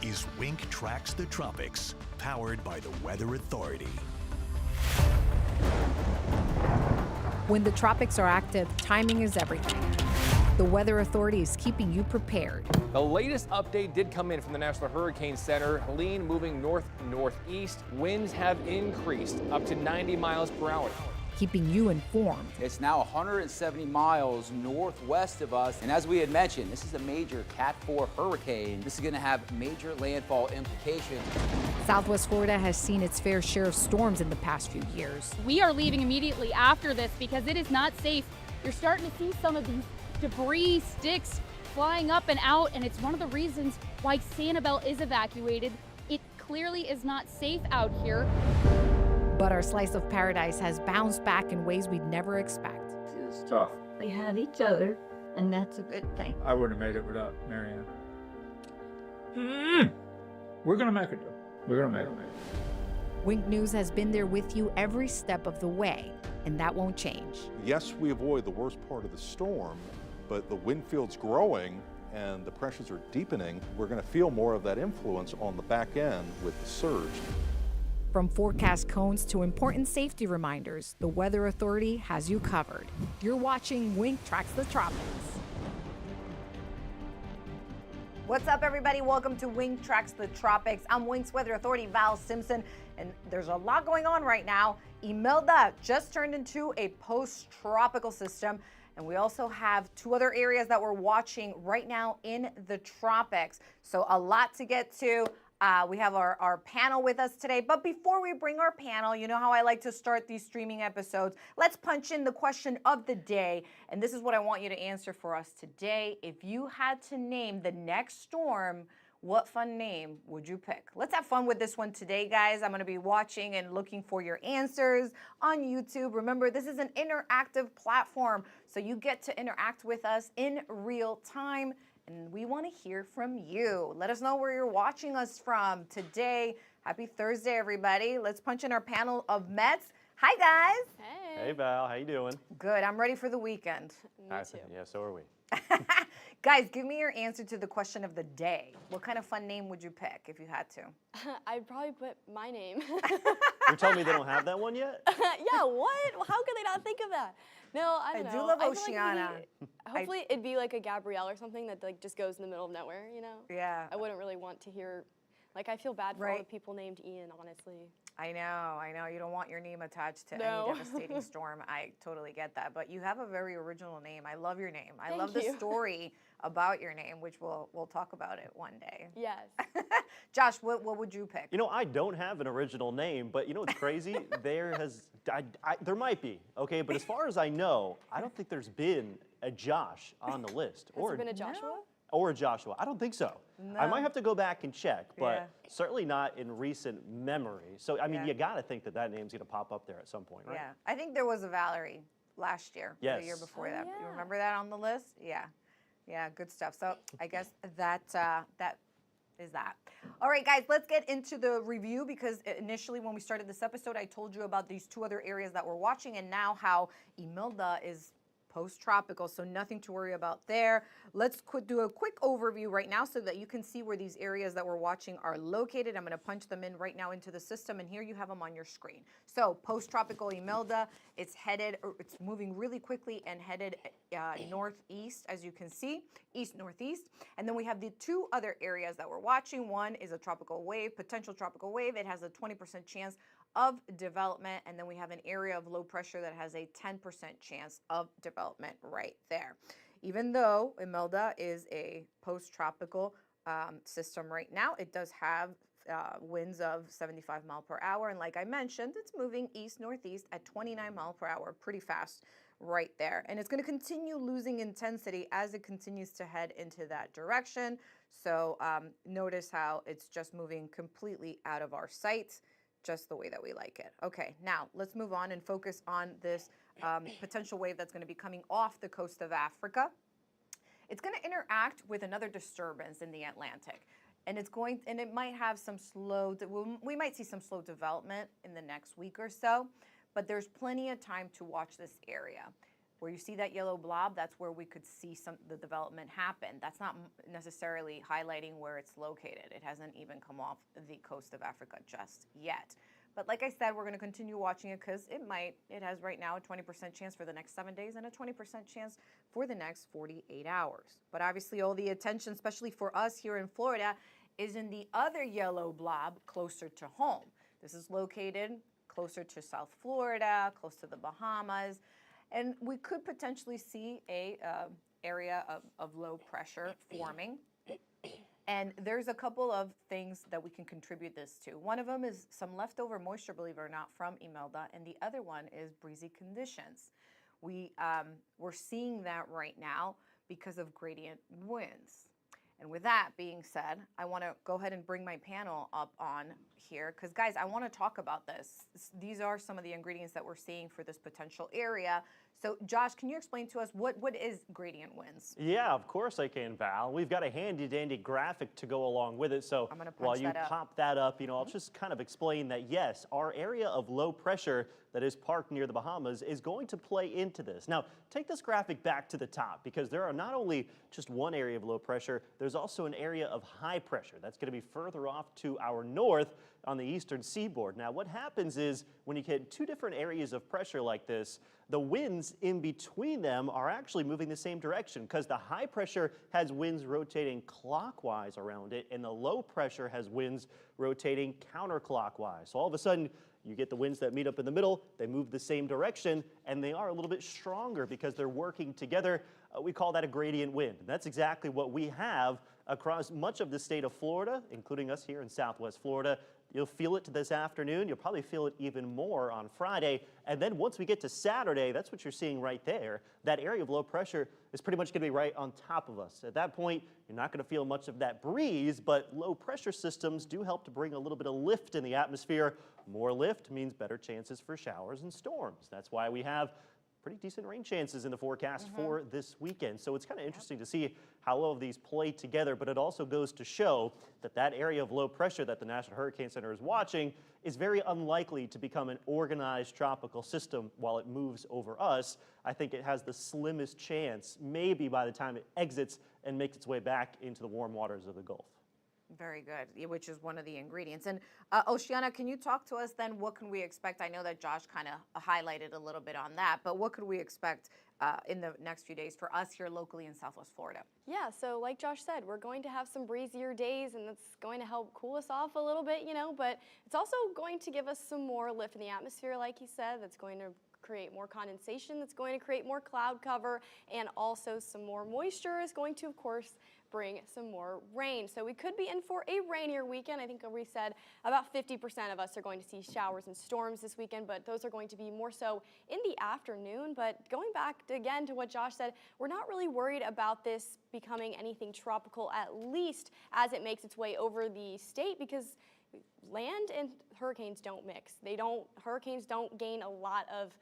is Wink Tracks the Tropics, powered by the Weather Authority. When the tropics are active, timing is everything. The Weather Authority is keeping you prepared. The latest update did come in from the National Hurricane Center. Helene moving north-northeast. Winds have increased up to 90 miles per hour. Keeping you informed. It's now 170 miles northwest of us, and as we had mentioned, this is a major Cat 4 hurricane. This is going to have major landfall implications. Southwest Florida has seen its fair share of storms in the past few years. We are leaving immediately after this because it is not safe. You're starting to see some of these debris, sticks flying up and out, and it's one of the reasons why Sanibel is evacuated. It clearly is not safe out here. But our slice of paradise has bounced back in ways we'd never expect. It was tough. We had each other, and that's a good thing. I wouldn't have made it without Marianne. We're gonna make it, though. We're gonna make it. Wink News has been there with you every step of the way, and that won't change. Yes, we avoid the worst part of the storm, but the wind field's growing and the pressures are deepening. We're going to feel more of that influence on the back end with the surge. From forecast cones to important safety reminders, the Weather Authority has you covered. You're watching Wink Tracks the Tropics. What's up, everybody? Welcome to Wink Tracks the Tropics. I'm Wink's Weather Authority, Val Simpson, and there's a lot going on right now. Imelda just turned into a post-tropical system, and we also have two other areas that we're watching right now in the tropics. So a lot to get to. We have our panel with us today, but before we bring our panel, you know how I like to start these streaming episodes. Let's punch in the question of the day, and this is what I want you to answer for us today. If you had to name the next storm, what fun name would you pick? Let's have fun with this one today, guys. I'm going to be watching and looking for your answers on YouTube. Remember, this is an interactive platform, so you get to interact with us in real time. And we want to hear from you. Let us know where you're watching us from today. Happy Thursday, everybody. Let's punch in our panel of Mets. Hi, guys. Hey, Val. How you doing? Good. I'm ready for the weekend. Me too. Yeah, so are we. Guys, give me your answer to the question of the day. What kind of fun name would you pick if you had to? I'd probably put my name. You're telling me they don't have that one yet? Yeah, what? How could they not think of that? No, I don't know. I do love feel Oceana. Hopefully it'd be like a Gabrielle or something that like just goes in the middle of nowhere, you know? Yeah. I wouldn't really want to hear, like I feel bad for all the people named Ian, honestly. I know. You don't want your name attached to No. any devastating storm. I totally get that. But you have a very original name. I love your name. I love Thank the you. story about your name, which we'll talk about it one day. Yes. Josh, what would you pick? You know, I don't have an original name, but you know what's crazy? there might be, okay? But as far as I know, I don't think there's been a Josh on the list. Has there been a Joshua? Or a Joshua. I don't think so. No. I might have to go back and check, but Yeah. certainly not in recent memory. So, I mean, Yeah. you got to think that name's going to pop up there at some point, right? Yeah, I think there was a Valerie last year, or the year Yes. before Oh, that. yeah. You remember that on the list? Yeah, good stuff. So I guess that is that. All right, guys, let's get into the review because initially when we started this episode, I told you about these two other areas that we're watching and now how Imelda is post-tropical, so nothing to worry about there. Let's do a quick overview right now so that you can see where these areas that we're watching are located. I'm going to punch them in right now into the system, and here you have them on your screen. So post-tropical Imelda, it's moving really quickly and headed northeast, as you can see, east-northeast. And then we have the two other areas that we're watching. One is a tropical wave, potential tropical wave. It has a 20% chance of development, and then we have an area of low pressure that has a 10% chance of development right there. Even though Imelda is a post-tropical system right now, it does have winds of 75 miles per hour, and like I mentioned, it's moving east-northeast at 29 miles per hour, pretty fast right there. And it's going to continue losing intensity as it continues to head into that direction. So notice how it's just moving completely out of our sight, just the way that we like it. Okay, now let's move on and focus on this potential wave that's going to be coming off the coast of Africa. It's going to interact with another disturbance in the Atlantic, and it might have some we might see some slow development in the next week or so, but there's plenty of time to watch this area. Where you see that yellow blob, that's where we could see the development happen. That's not necessarily highlighting where it's located. It hasn't even come off the coast of Africa just yet. But like I said, we're going to continue watching it because it has right now a 20% chance for the next 7 days and a 20% chance for the next 48 hours. But obviously all the attention, especially for us here in Florida, is in the other yellow blob closer to home. This is located closer to South Florida, close to the Bahamas, and we could potentially see a area of low pressure forming. And there's a couple of things that we can contribute this to. One of them is some leftover moisture, believe it or not, from Imelda, and the other one is breezy conditions. We're seeing that right now because of gradient winds. And with that being said, I want to go ahead and bring my panel up on here because, guys, I want to talk about this. These are some of the ingredients that we're seeing for this potential area. So, Josh, can you explain to us what is gradient winds? Yeah, of course I can, Val. We've got a handy-dandy graphic to go along with it. So while you pop that up, I'll just kind of explain that, yes, our area of low pressure that is parked near the Bahamas is going to play into this. Now, take this graphic back to the top because there are not only just one area of low pressure, there's also an area of high pressure. That's going to be further off to our north on the eastern seaboard. Now, what happens is when you get two different areas of pressure like this, the winds in between them are actually moving the same direction because the high pressure has winds rotating clockwise around it and the low pressure has winds rotating counterclockwise. So all of a sudden, you get the winds that meet up in the middle, they move the same direction, and they are a little bit stronger because they're working together. We call that a gradient wind. And that's exactly what we have across much of the state of Florida, including us here in Southwest Florida. You'll feel it this afternoon. You'll probably feel it even more on Friday. And then once we get to Saturday, that's what you're seeing right there. That area of low pressure is pretty much going to be right on top of us. At that point, you're not going to feel much of that breeze, but low pressure systems do help to bring a little bit of lift in the atmosphere. More lift means better chances for showers and storms. That's why we have pretty decent rain chances in the forecast for this weekend. So it's kind of interesting to see how all of these play together, but it also goes to show that that area of low pressure that the National Hurricane Center is watching is very unlikely to become an organized tropical system while it moves over us. I think it has the slimmest chance, maybe by the time it exits and makes its way back into the warm waters of the Gulf. Very good, which is one of the ingredients. And Oceana, can you talk to us then? What can we expect? I know that Josh kind of highlighted a little bit on that, but what could we expect in the next few days for us here locally in Southwest Florida? Yeah, so like Josh said, we're going to have some breezier days, and that's going to help cool us off a little bit, but it's also going to give us some more lift in the atmosphere, like he said. That's going to create more condensation, that's going to create more cloud cover, and also some more moisture is going to, of course, bring some more rain. So we could be in for a rainier weekend. I think we said about 50% of us are going to see showers and storms this weekend, but those are going to be more so in the afternoon. But going back again to what Josh said, we're not really worried about this becoming anything tropical, at least as it makes its way over the state, because land and hurricanes don't mix. Hurricanes don't gain a lot of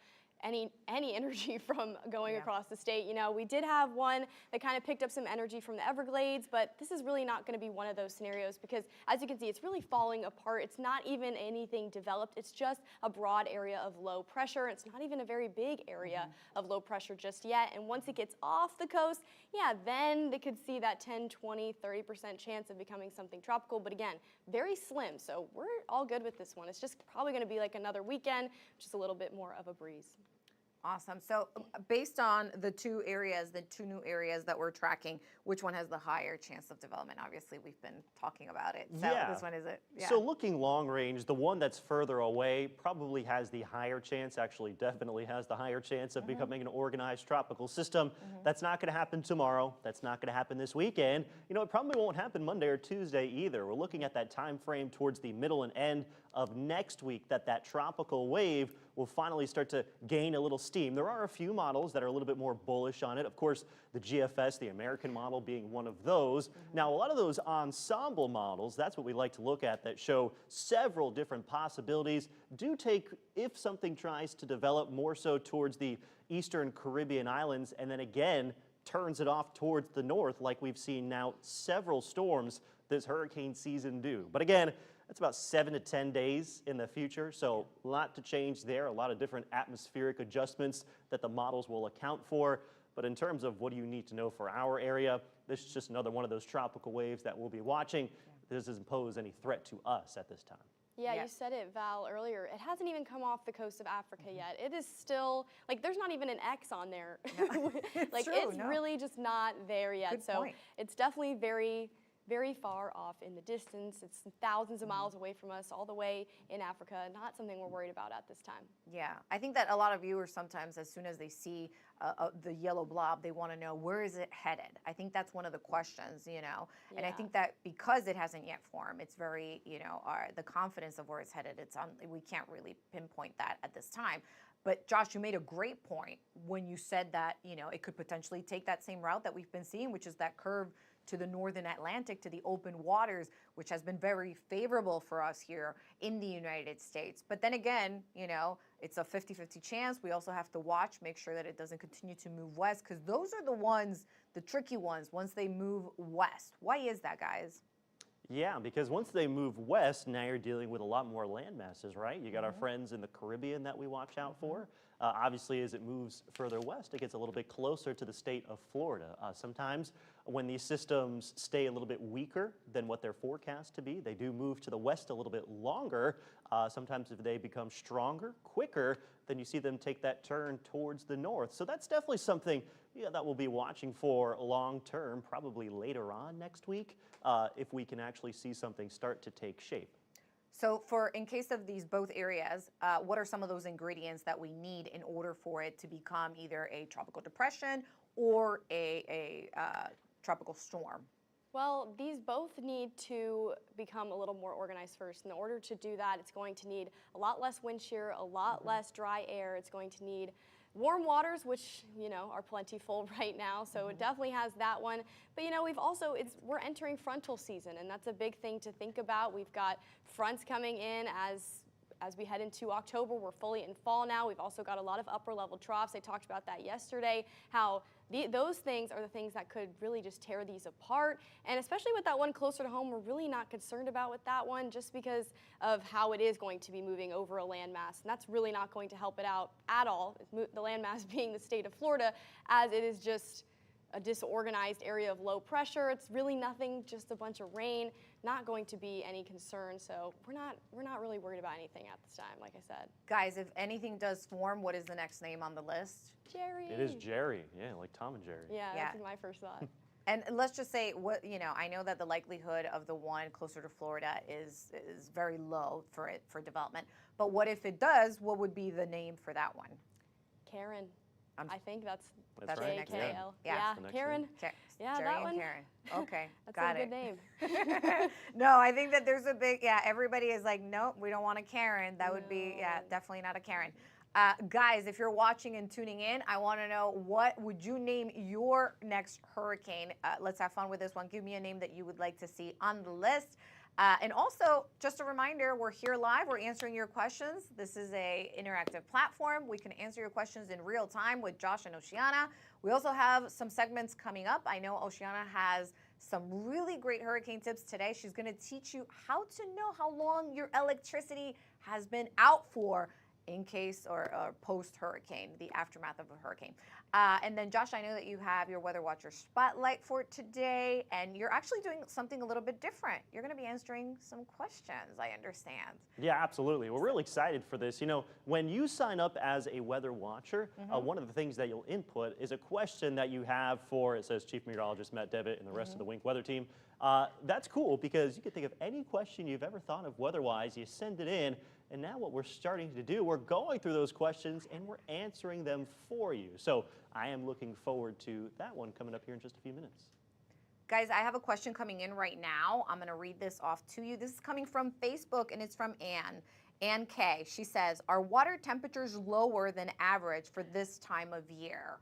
any energy from going across the state. We did have one that kind of picked up some energy from the Everglades, but this is really not going to be one of those scenarios because, as you can see, it's really falling apart. It's not even anything developed. It's just a broad area of low pressure. It's not even a very big area of low pressure just yet. And once it gets off the coast, then they could see that 10, 20, 30% chance of becoming something tropical. But again, very slim. So we're all good with this one. It's just probably going to be like another weekend, just a little bit more of a breeze. Awesome. So based on the two new areas that we're tracking, which one has the higher chance of development? Obviously, we've been talking about it. So this one is it. Yeah. So looking long range, the one that's further away probably has the higher chance, actually definitely has the higher chance of becoming an organized tropical system. That's not going to happen tomorrow. That's not going to happen this weekend. It probably won't happen Monday or Tuesday either. We're looking at that time frame towards the middle and end of next week that tropical wave will finally start to gain a little steam. There are a few models that are a little bit more bullish on it. Of course, the GFS, the American model, being one of those. Now, a lot of those ensemble models, that's what we like to look at, that show several different possibilities, do take, if something tries to develop more so towards the eastern Caribbean islands, and then again, turns it off towards the north, like we've seen now several storms this hurricane season do. But again, That's about 7 to 10 days in the future, so a lot to change there, a lot of different atmospheric adjustments that the models will account for. But in terms of what do you need to know for our area, this is just another one of those tropical waves that we'll be watching. This doesn't pose any threat to us at this time. Yeah, you said it, Val, earlier. It hasn't even come off the coast of Africa yet. It is still, like, there's not even an X on there. Like, it's really just not there yet. So it's definitely very, very far off in the distance. It's thousands of miles away from us, all the way in Africa. Not something we're worried about at this time. Yeah, I think that a lot of viewers sometimes, as soon as they see the yellow blob, they want to know, where is it headed? I think that's one of the questions, you know. And I think that because it hasn't yet formed, it's very, you know, the confidence of where it's headed, we can't really pinpoint that at this time. But Josh, you made a great point when you said that, you know, it could potentially take that same route that we've been seeing, which is that curve to the northern Atlantic, to the open waters, which has been very favorable for us here in the United States. But then again, you know, it's a 50-50 chance. We also have to watch, make sure that it doesn't continue to move west, because those are the ones, the tricky ones, once they move west. Why is that, guys? Yeah, because once they move west, now you're dealing with a lot more land masses, right? You got our friends in the Caribbean that we watch out for. Obviously, as it moves further west, it gets a little bit closer to the state of Florida. Sometimes when these systems stay a little bit weaker than what they're forecast to be, they do move to the west a little bit longer. Sometimes if they become stronger, quicker, then you see them take that turn towards the north. So that's definitely something that we'll be watching for long term, probably later on next week, if we can actually see something start to take shape. So in case of these both areas, what are some of those ingredients that we need in order for it to become either a tropical depression or a tropical storm? Well, these both need to become a little more organized first. In order to do that, it's going to need a lot less wind shear, a lot less dry air. It's going to need warm waters, which, you know, are plentiful right now, so it definitely has that one. But, you know, we're entering frontal season, and that's a big thing to think about. We've got fronts coming in as we head into October. We're fully in fall now. We've also got a lot of upper level troughs. I talked about that yesterday, how those things are the things that could really just tear these apart. And especially with that one closer to home, we're really not concerned about with that one just because of how it is going to be moving over a landmass. And that's really not going to help it out at all, the landmass being the state of Florida, as it is just a disorganized area of low pressure. It's really nothing, just a bunch of rain, not going to be any concern. So we're not really worried about anything at this time, like I said. Guys, if anything does form, what is the next name on the list? Jerry. It is Jerry, yeah, like Tom and Jerry. Yeah, that's my first thought. And let's just say, I know that the likelihood of the one closer to Florida is very low for development. But what if it does? What would be the name for that one? Karen. I think that's right. J-K-L. Yeah, Karen. Yeah, Jerry that and one. Karen. Okay, that's got a good name. No, I think that there's a big, everybody is like, nope, we don't want a Karen. That would be, definitely not a Karen. Guys, if you're watching and tuning in, I want to know, what would you name your next hurricane? Let's have fun with this one. Give me a name that you would like to see on the list. And also, just a reminder, we're here live. We're answering your questions. This is an interactive platform. We can answer your questions in real time with Josh and Oceana. We also have some segments coming up. I know Oceana has some really great hurricane tips today. She's going to teach you how to know how long your electricity has been out for in case or post-hurricane, the aftermath of a hurricane. And then, Josh, I know that you have your Weather Watcher Spotlight for today, and you're actually doing something a little bit different. You're going to be answering some questions, I understand. Yeah, absolutely. We're really excited for this. You know, when you sign up as a weather watcher, one of the things that you'll input is a question that you have for, it says Chief Meteorologist Matt Devitt and the rest of the Wink Weather team. That's cool because you can think of any question you've ever thought of weather-wise, you send it in, and now what we're starting to do, we're going through those questions and we're answering them for you. So I am looking forward to that one coming up here in just a few minutes. Guys, I have a question coming in right now. I'm going to read this off to you. This is coming from Facebook, and it's from Ann. Ann K. She says, are water temperatures lower than average for this time of year?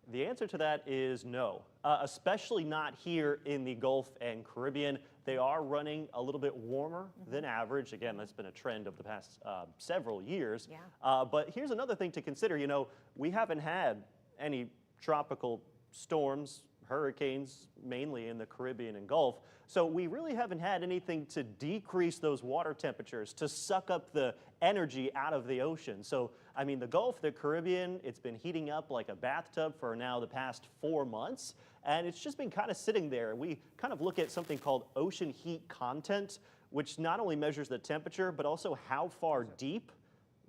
The answer to that is no, especially not here in the Gulf and Caribbean. They are running a little bit warmer than average. Again, that's been a trend of the past several years. Yeah. But here's another thing to consider. You know, we haven't had any tropical storms, hurricanes, mainly in the Caribbean and Gulf. So we really haven't had anything to decrease those water temperatures, to suck up the energy out of the ocean. So, I mean, the Gulf, the Caribbean, it's been heating up like a bathtub for now the past 4 months, and it's just been kind of sitting there. We kind of look at something called ocean heat content, which not only measures the temperature, but also how far deep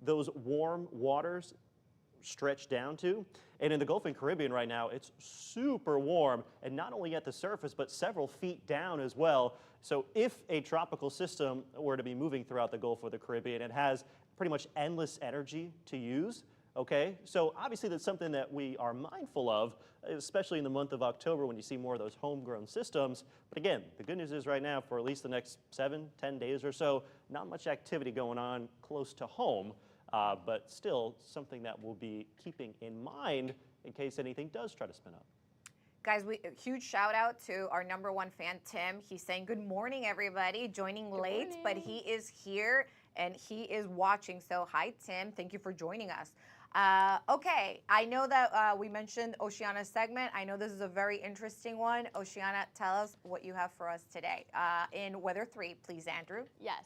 those warm waters stretch down to. And in the Gulf and Caribbean right now, it's super warm, and not only at the surface, but several feet down as well. So if a tropical system were to be moving throughout the Gulf or the Caribbean, it has pretty much endless energy to use. Okay, so obviously that's something that we are mindful of, especially in the month of October when you see more of those homegrown systems. But again, the good news is right now, for at least the next 7-10 days or so, not much activity going on close to home. But still something that we'll be keeping in mind in case anything does try to spin up. Guys, a huge shout out to our #1 fan, Tim. He's saying good morning, everybody. Joining late, but he is here and he is watching. So hi, Tim. Thank you for joining us. Okay, I know that we mentioned Oceana's segment. I know this is a very interesting one. Oceana, tell us what you have for us today. In Weather 3, please, Andrew. Yes.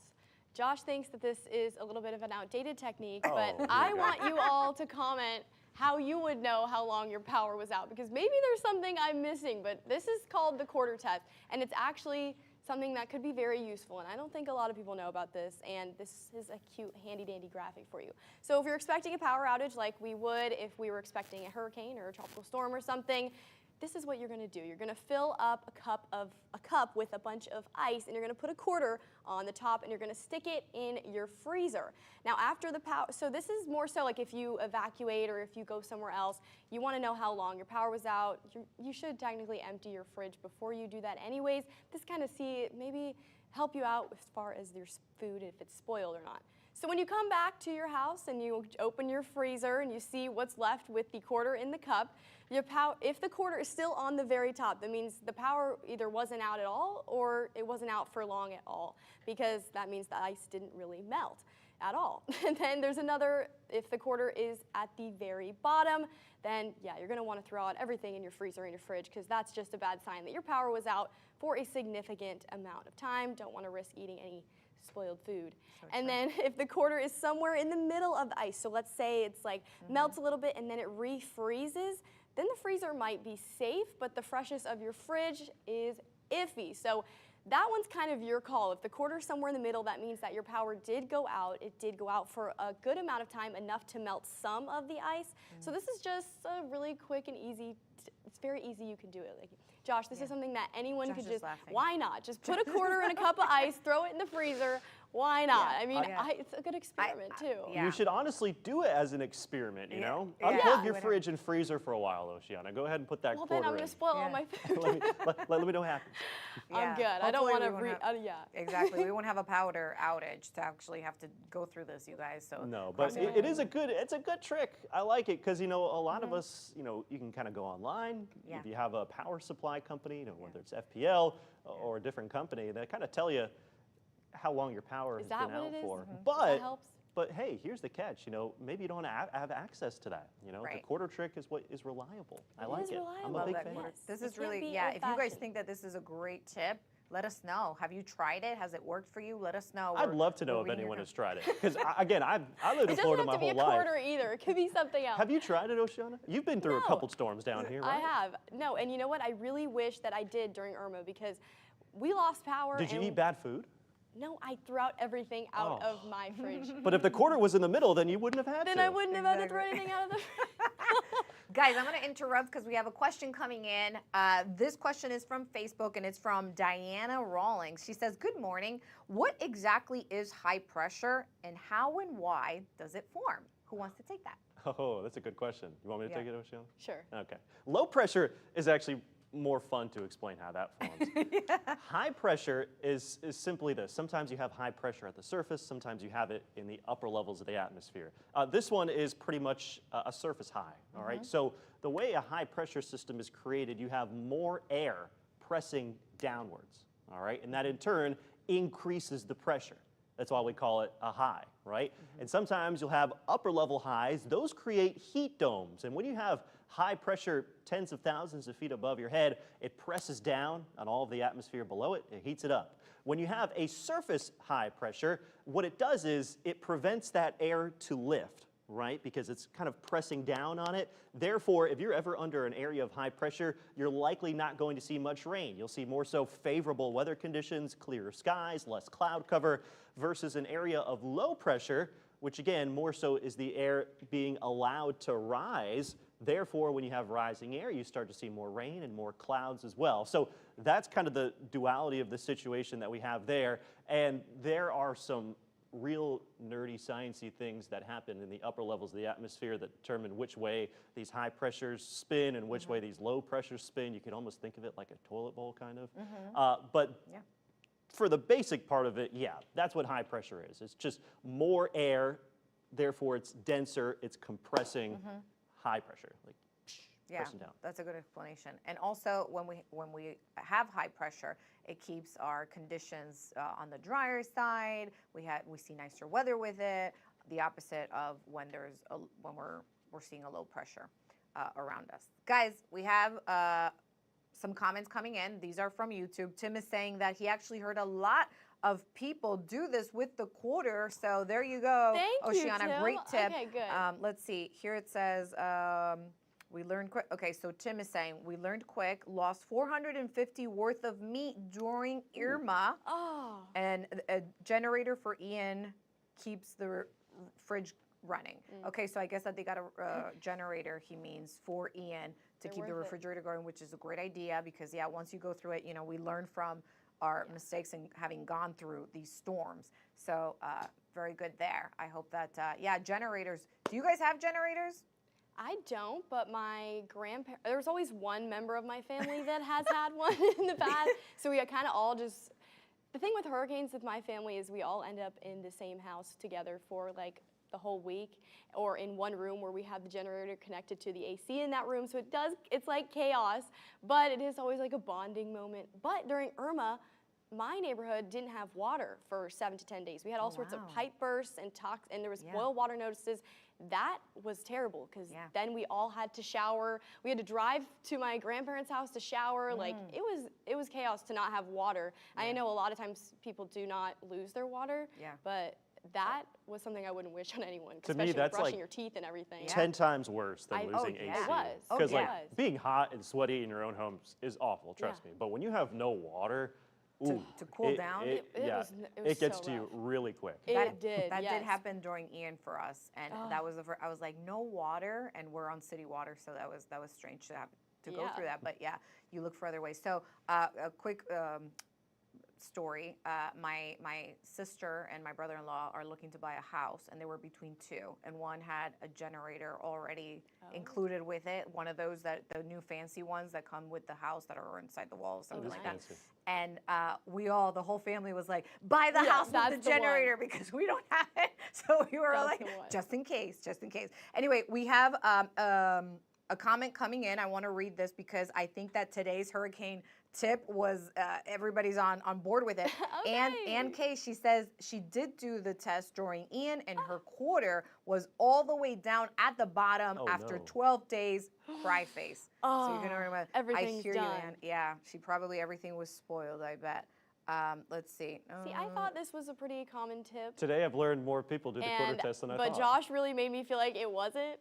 Josh thinks that this is a little bit of an outdated technique, but I want you all to comment how you would know how long your power was out, because maybe there's something I'm missing, but this is called the quarter test, and it's actually something that could be very useful, and I don't think a lot of people know about this, and this is a cute, handy-dandy graphic for you. So if you're expecting a power outage like we would if we were expecting a hurricane or a tropical storm or something, this is what you're gonna do. You're gonna fill up a cup with a bunch of ice, and you're gonna put a quarter on the top, and you're gonna stick it in your freezer. Now after the power, so this is more so like if you evacuate or if you go somewhere else, you wanna know how long your power was out. You should technically empty your fridge before you do that anyways. This kind of maybe help you out as far as your food, if it's spoiled or not. So when you come back to your house and you open your freezer and you see what's left with the quarter in the cup, if the quarter is still on the very top, that means the power either wasn't out at all or it wasn't out for long at all, because that means the ice didn't really melt at all. And then there's another, if the quarter is at the very bottom, then yeah, you're gonna wanna throw out everything in your freezer and your fridge, because that's just a bad sign that your power was out for a significant amount of time. Don't wanna risk eating any spoiled food. And then if the quarter is somewhere in the middle of the ice, so let's say it's like melts a little bit and then it refreezes, then the freezer might be safe, but the freshness of your fridge is iffy. So that one's kind of your call. If the quarter's somewhere in the middle, that means that your power did go out. It did go out for a good amount of time, enough to melt some of the ice. So this is just a really quick and easy, it's very easy, you can do it. Like, Josh, this is something that anyone could just, why not? Just put a quarter in a cup of ice, throw it in the freezer. Why not? I mean, it's a good experiment too. You should honestly do it as an experiment, you know? Unplug your fridge and freezer for a while, Oceana. Go ahead and put that quarter in. Well, then I'm going to spoil all my food. let me know what happens. I'm good. I don't want to Exactly. We won't have a power outage to actually have to go through this, you guys. So no, but it is it's a good trick. I like it because, you know, a lot of us, you know, you can kind of go online. If you have a power supply company, you know, whether it's FPL or a different company, they kind of tell you how long your power has been out for. But hey, here's the catch. You know, maybe you don't have access to that. You know, the quarter trick is what is reliable. I like it. I'm a big fan. This is really, if you guys think that this is a great tip, let us know. Have you tried it? Has it worked for you? Let us know. I'd love to know if anyone has tried it. Because again, I lived in Florida my whole life. It doesn't have to be a quarter either. It could be something else. Have you tried it, Oceana? You've been through a couple storms down here, right? I have. No, and you know what? I really wish that I did during Irma, because we lost power. Did you eat bad food? No, I threw out everything out of my fridge. But if the quarter was in the middle, then you wouldn't have had to. Then I wouldn't have had to throw anything out of the fridge. Guys, I'm going to interrupt because we have a question coming in. This question is from Facebook, and it's from Diana Rawlings. She says, good morning. What exactly is high pressure, and how and why does it form? Who wants to take that? Oh, that's a good question. You want me to take it, Oceana? Sure. Okay. Low pressure is actually more fun to explain how that forms. High pressure is simply this. Sometimes you have high pressure at the surface, sometimes you have it in the upper levels of the atmosphere. This one is pretty much a surface high, all right? So the way a high pressure system is created, you have more air pressing downwards, all right? And that in turn increases the pressure. That's why we call it a high, right? And sometimes you'll have upper level highs. Those create heat domes. And when you have high pressure tens of thousands of feet above your head, it presses down on all of the atmosphere below it. It heats it up. When you have a surface high pressure, what it does is it prevents that air to lift, right? Because it's kind of pressing down on it. Therefore, if you're ever under an area of high pressure, you're likely not going to see much rain. You'll see more so favorable weather conditions, clearer skies, less cloud cover, versus an area of low pressure, which again, more so is the air being allowed to rise. Therefore, when you have rising air, you start to see more rain and more clouds as well. So that's kind of the duality of the situation that we have there. And there are some real nerdy, sciencey things that happen in the upper levels of the atmosphere that determine which way these high pressures spin and which way these low pressures spin. You can almost think of it like a toilet bowl, kind of. But for the basic part of it, yeah, that's what high pressure is. It's just more air, therefore it's denser, it's compressing high pressure, like pressing down. That's a good explanation. And also, when we have high pressure, it keeps our conditions on the drier side. We see nicer weather with it. The opposite of when we're seeing a low pressure around us. Guys, we have some comments coming in. These are from YouTube. Tim is saying that he actually heard a lot of people do this with the quarter. So there you go. Thank you, Oceana, Tim. great tip. Okay, good. Let's see. Here it says, we learned quick. Okay, so Tim is saying, we learned quick, lost 450 worth of meat during Irma. Oh. And a generator for Ian keeps the fridge running. Okay, so I guess that they got a generator, he means, for Ian to keep the refrigerator going, which is a great idea because, yeah, once you go through it, you know, we learn from our mistakes and having gone through these storms. So very good there. I hope that, yeah, generators. Do you guys have generators? I don't, but my grandparents, there's always one member of my family that has had one in the past. So we kind of all just, the thing with hurricanes with my family is we all end up in the same house together for like the whole week, or in one room where we have the generator connected to the AC in that room. So it's like chaos, but it is always like a bonding moment. But during Irma, my neighborhood didn't have water for 7 to 10 days. We had all sorts of pipe bursts and there was boil water notices. That was terrible because then we all had to shower. We had to drive to my grandparents' house to shower. Like it was chaos to not have water. I know a lot of times people do not lose their water, but that was something I wouldn't wish on anyone. To me, that's brushing like your teeth and everything. 10 times worse than losing AC. It was. Because like being hot and sweaty in your own home is awful, trust me. But when you have no water, to cool down, it gets to you really quick. It did. That did happen during Ian for us, and that was I was like, no water, and we're on city water, so that was strange to have to go through that. But yeah, you look for other ways. So a quick story. My sister and my brother-in-law are looking to buy a house, and they were between two, and one had a generator already included with it, one of those the new fancy ones that come with the house that are inside the walls, something like that. And the whole family was like, buy the house with the generator because we don't have it. So we were like, just in case. Anyway, we have a comment coming in. I want to read this because I think that today's hurricane tip was everybody's on board with it. Ann Kay, she says she did do the test during Ian, and her quarter was all the way down at the bottom after 12 days. Cry face. So you're gonna remember. Everything's I hear done. you, Ann. Yeah, everything was spoiled, I bet. Let's see. See, I thought this was a pretty common tip. Today I've learned more people do the quarter test than I thought. But Josh really made me feel like it wasn't.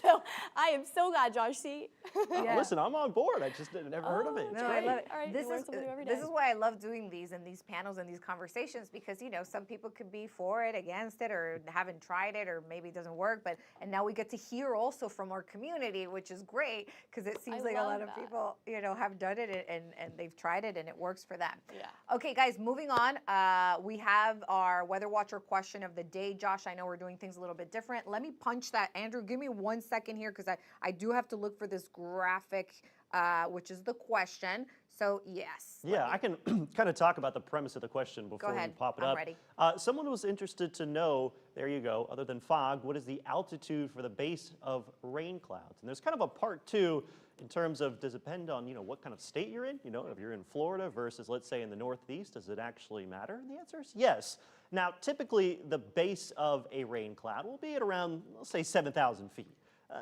So I am so glad, Josh. See? Listen, I'm on board. I just never heard of it. It's great. I love it. All right, this is why I love doing these panels and these conversations, because some people could be for it, against it, or haven't tried it, or maybe it doesn't work. And now we get to hear also from our community, which is great, because it seems like a lot of people have done it and they've tried it and it works for them. Yeah. Okay, guys, moving on. We have our Weather Watcher question of the day. Josh, I know we're doing things a little bit different. Let me punch that. Andrew, give me 1 second here because I do have to look for this graphic, which is the question. So, yes. Yeah, I can kind of talk about the premise of the question before we pop it up. I'm ready. Someone was interested to know, there you go, other than fog, what is the altitude for the base of rain clouds? And there's kind of a part two in terms of, does it depend on, what kind of state you're in? If you're in Florida versus, let's say, in the Northeast, does it actually matter? And the answer is yes. Now, typically, the base of a rain cloud will be at around, let's say, 7,000 feet.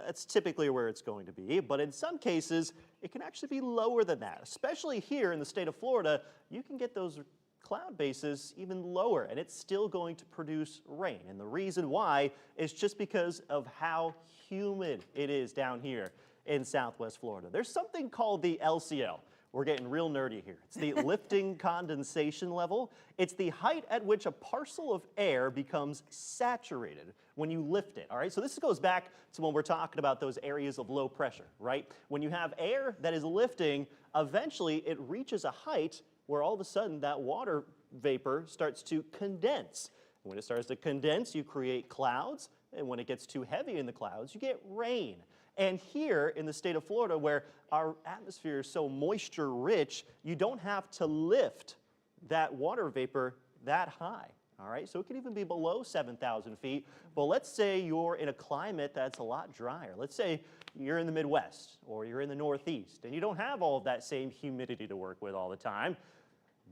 That's typically where it's going to be, but in some cases, it can actually be lower than that. Especially here in the state of Florida, you can get those cloud bases even lower, and it's still going to produce rain. And the reason why is just because of how humid it is down here in Southwest Florida. There's something called the LCL. We're getting real nerdy here. It's the lifting condensation level. It's the height at which a parcel of air becomes saturated when you lift it, all right? So this goes back to when we're talking about those areas of low pressure, right? When you have air that is lifting, eventually it reaches a height where all of a sudden that water vapor starts to condense. When it starts to condense, you create clouds, and when it gets too heavy in the clouds, you get rain. And here in the state of Florida, where our atmosphere is so moisture rich, you don't have to lift that water vapor that high, all right? So it can even be below 7,000 feet. But let's say you're in a climate that's a lot drier. Let's say you're in the Midwest or you're in the Northeast, and you don't have all of that same humidity to work with all the time.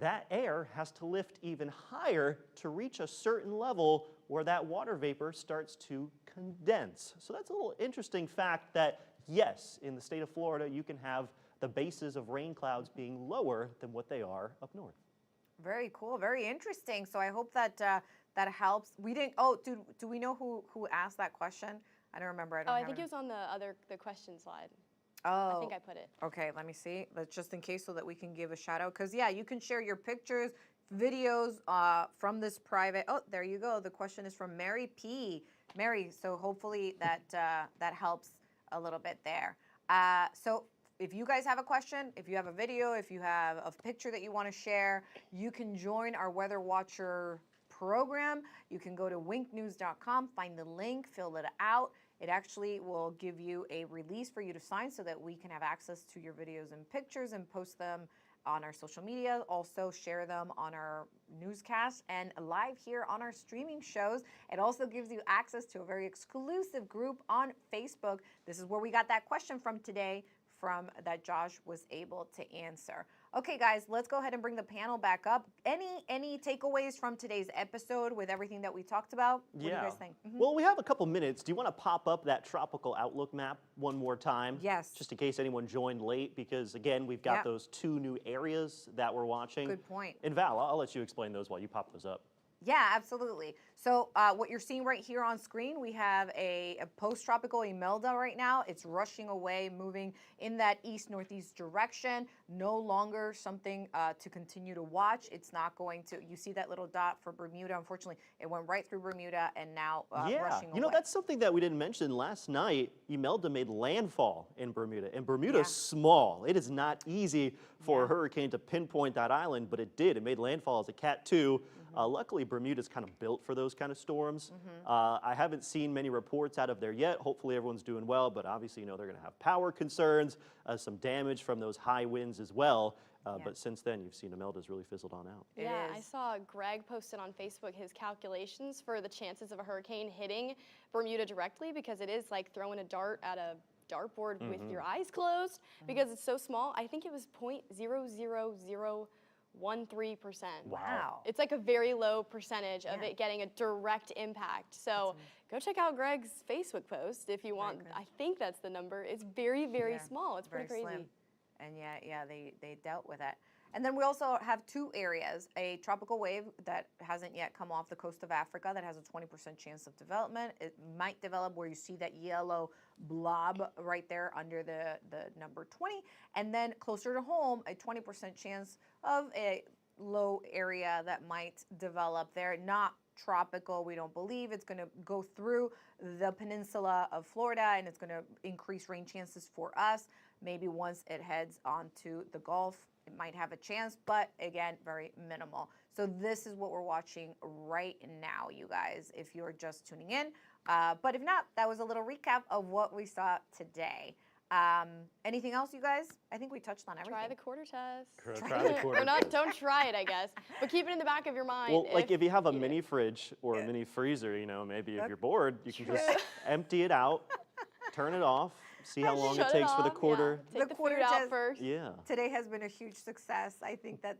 That air has to lift even higher to reach a certain level where that water vapor starts to condense. So that's a little interesting fact that, yes, in the state of Florida, you can have the bases of rain clouds being lower than what they are up north. Very cool, very interesting. So I hope that that helps. We didn't, oh, do we know who asked that question? I don't remember. I think it was on the question slide. Oh, I think I put it. Okay, let me see. Let's just in case so that we can give a shout out. Because, yeah, you can share your pictures, videos from this private. Oh, there you go. The question is from Mary P. Mary, so hopefully that that helps a little bit there. So if you guys have a question, if you have a video, if you have a picture that you want to share, you can join our Weather Watcher program. You can go to winknews.com, find the link, fill it out. It actually will give you a release for you to sign so that we can have access to your videos and pictures and post them on our social media. Also share them on our newscast and live here on our streaming shows. It also gives you access to a very exclusive group on Facebook. This is where we got that question from today that Josh was able to answer. Okay, guys, let's go ahead and bring the panel back up. Any takeaways from today's episode with everything that we talked about? What do you guys think? Well, we have a couple minutes. Do you want to pop up that tropical outlook map one more time? Yes. Just in case anyone joined late, because again, we've got those two new areas that we're watching. Good point. And Val, I'll let you explain those while you pop those up. Yeah, absolutely. So what you're seeing right here on screen, we have a post-tropical Imelda right now. It's rushing away, moving in that east-northeast direction. No longer something to continue to watch. It's not going to, you see that little dot for Bermuda. Unfortunately, it went right through Bermuda and now rushing away. You know, that's something that we didn't mention last night. Imelda made landfall in Bermuda, and Bermuda's small. It is not easy for a hurricane to pinpoint that island, but it did. It made landfall as a Cat 2. Luckily, Bermuda's kind of built for those kind of storms. I haven't seen many reports out of there yet. Hopefully everyone's doing well, but obviously, you know, they're going to have power concerns, some damage from those high winds as well. But since then, you've seen Imelda's really fizzled on out. Yeah, I saw Greg posted on Facebook his calculations for the chances of a hurricane hitting Bermuda directly, because it is like throwing a dart at a dartboard with your eyes closed, because it's so small. I think it was 0.0001%. Wow. It's like a very low percentage of it getting a direct impact. So go check out Greg's Facebook post if you want. I think that's the number. It's very, very small. It's pretty crazy. Slim. And they dealt with it. And then we also have two areas, a tropical wave that hasn't yet come off the coast of Africa that has a 20% chance of development. It might develop where you see that yellow blob right there under the number 20. And then closer to home, a 20% chance of a low area that might develop there. Not tropical, we don't believe. It's going to go through the peninsula of Florida, and it's going to increase rain chances for us. Maybe once it heads onto the Gulf, it might have a chance, but again, very minimal. So this is what we're watching right now, you guys, if you're just tuning in. But if not, that was a little recap of what we saw today. Anything else, you guys? I think we touched on everything. Try the quarter test. Try the quarter Or not, don't try it, I guess. But keep it in the back of your mind. Well, like if you have a mini fridge or a mini freezer, you know, maybe if you're bored, you can just empty it out, turn it off, See how long it Shut takes for the off, quarter. Yeah. Take the quarter food out test. first. Yeah. Today has been a huge success. I think that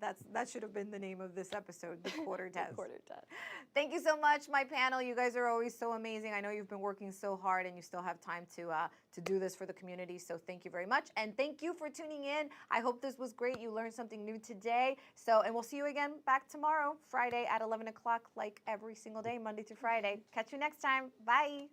should have been the name of this episode, the quarter test. Quarter test. Thank you so much, my panel. You guys are always so amazing. I know you've been working so hard, and you still have time to do this for the community. So thank you very much, and thank you for tuning in. I hope this was great. You learned something new today. And we'll see you again back tomorrow, Friday at 11 o'clock, like every single day, Monday through Friday. Catch you next time. Bye.